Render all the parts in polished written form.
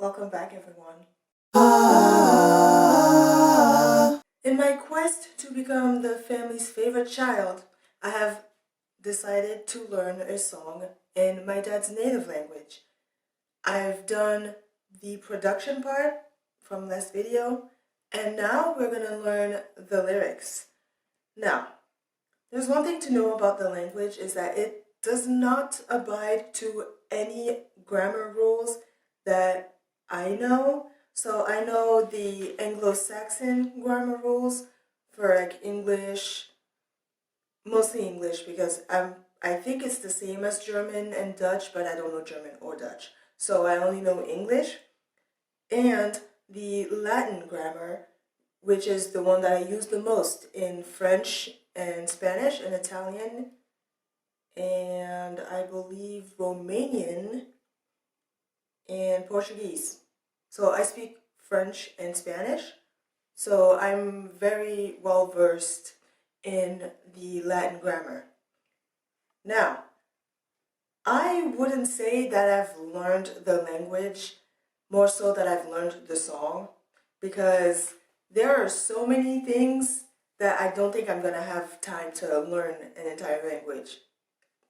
Welcome back, everyone. In my quest to become the family's favorite child, I have decided to learn a song in my dad's native language. I've done the production part from last video, and now we're going to learn the lyrics. Now, there's one thing to know about the language is that it does not abide to any grammar rules that I know. So I know the Anglo-Saxon grammar rules for like English, mostly English because I think it's the same as German and Dutch, but I don't know German or Dutch. So I only know English. And the Latin grammar, which is the one that I use the most in French and Spanish and Italian, and I believe Romanian and Portuguese. So I speak French and Spanish, so I'm very well versed in the Latin grammar. Now, I wouldn't say that I've learned the language more so that I've learned the song, because there are so many things that I don't think I'm going to have time to learn an entire language.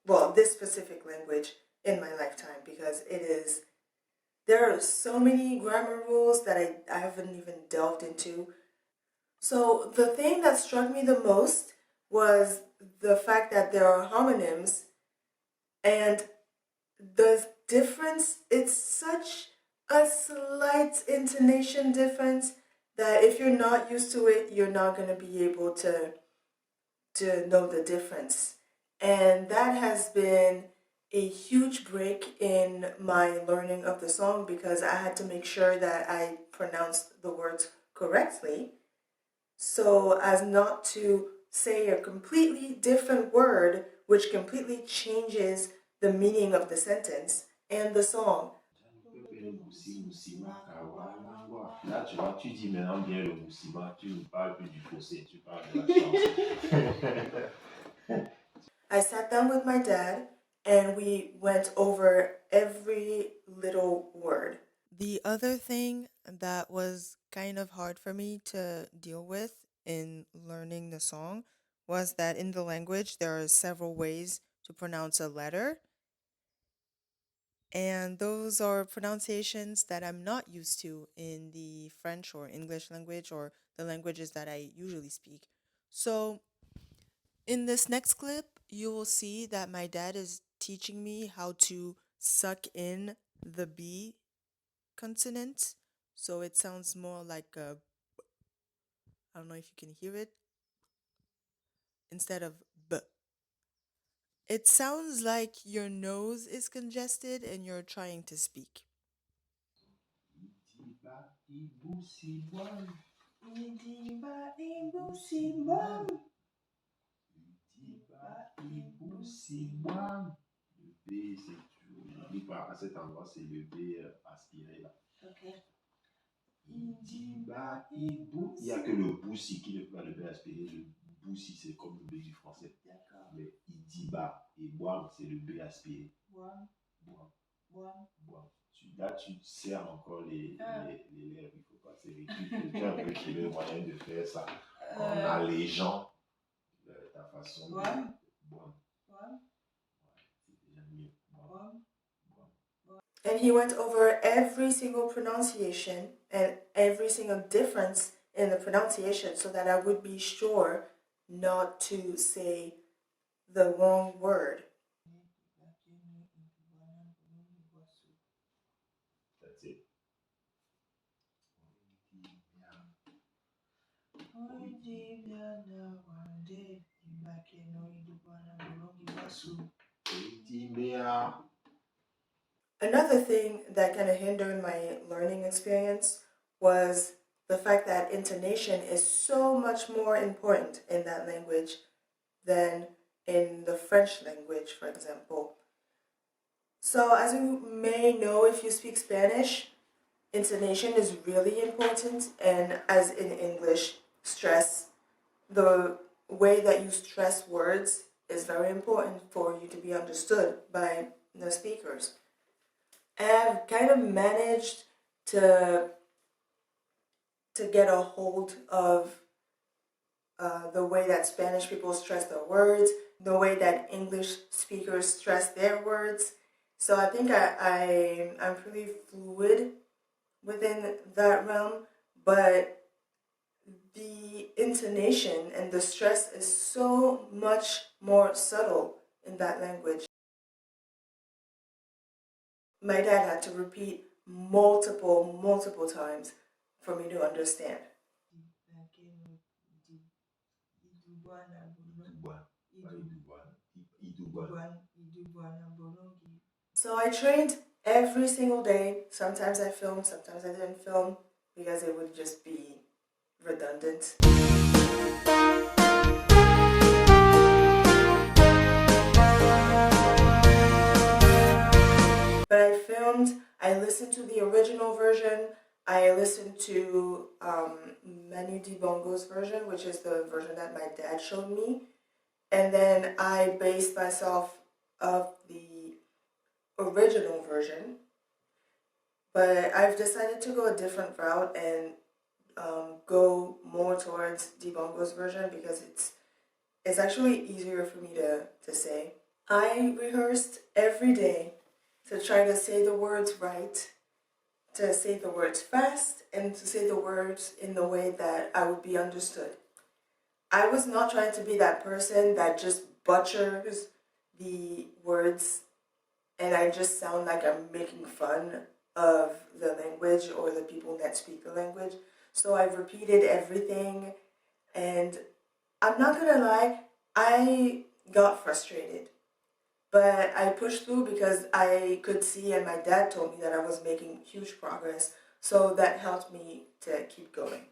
Well, this specific language in my lifetime, because there are so many grammar rules that I haven't even delved into. So the thing that struck me the most was the fact that there are homonyms, and the difference, it's such a slight intonation difference that if you're not used to it, you're not going to be able to know the difference. And that has been a huge break in my learning of the song, because I had to make sure that I pronounced the words correctly so as not to say a completely different word which completely changes the meaning of the sentence and the song. Là, tu vois, tu dis maintenant bien le moussima, tu ne parles plus du fossé, tu parles de la chance. I sat down with my dad and we went over every little word. The other thing that was kind of hard for me to deal with in learning the song was that in the language there are several ways to pronounce a letter, and those are pronunciations that I'm not used to in the French or English language or the languages that I usually speak. So in this next clip, you will see that my dad is teaching me how to suck in the B consonant. So it sounds more like a, I don't know if you can hear it, instead of B. It sounds like your nose is congested and you're trying to speak. Le B, c'est toujours, j'oublie pas, à cet endroit, c'est le B aspiré là. Ok. Idiba, ibou. Il n'y a que le boussi qui ne peut pas le B aspiré. Le boussi, c'est comme le B du français. D'accord. Mais idiba et boam, c'est le B aspiré. Boam. Boam. Boam. Boam. Là, tu serres encore les lèvres. Il ne faut pas serrer. Tu as un peu trouvé le moyen de faire ça en allégeant ta façon de. Boam. Boam. Boam. C'est déjà mieux. Boam. And he went over every single pronunciation and every single difference in the pronunciation so that I would be sure not to say the wrong word. That's it. Another thing that kind of hindered my learning experience was the fact that intonation is so much more important in that language than in the French language, for example. So as you may know, if you speak Spanish, intonation is really important, and as in English, stress, the way that you stress words is very important for you to be understood by the speakers. And I've kind of managed to get a hold of the way that Spanish people stress their words, the way that English speakers stress their words. So I think I'm pretty fluid within that realm, but the intonation and the stress is so much more subtle in that language. My dad had to repeat multiple times for me to understand. So I trained every single day. Sometimes I filmed, sometimes I didn't film because it would just be redundant. But I filmed, I listened to the original version, I listened to Manu Dibongo's version, which is the version that my dad showed me, and then I based myself of the original version. But I've decided to go a different route and go more towards Dibongo's version because it's actually easier for me to say. I rehearsed every day to try to say the words right, to say the words fast, and to say the words in the way that I would be understood. I was not trying to be that person that just butchers the words and I just sound like I'm making fun of the language or the people that speak the language. So I've repeated everything, and I'm not gonna lie, I got frustrated. But I pushed through because I could see, and my dad told me that I was making huge progress. So that helped me to keep going.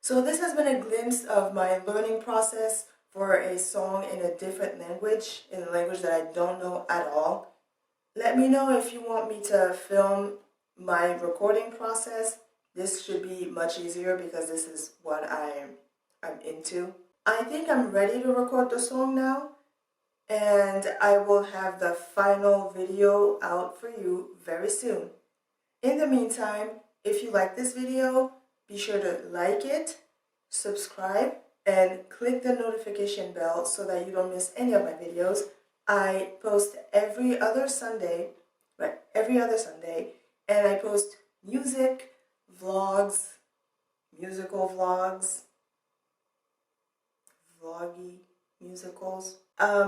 So this has been a glimpse of my learning process for a song in a different language, in a language that I don't know at all. Let me know if you want me to film my recording process. This should be much easier because this is what I'm into. I think I'm ready to record the song now, and I will have the final video out for you very soon. In the meantime, if you like this video, be sure to like it, subscribe, and click the notification bell so that you don't miss any of my videos. I post every other Sunday, and I post music, vlogs, musical vlogs, vloggy musicals.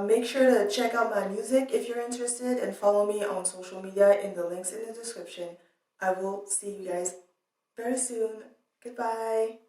Make sure to check out my music if you're interested and follow me on social media in the links in the description. I will see you guys very soon. Goodbye.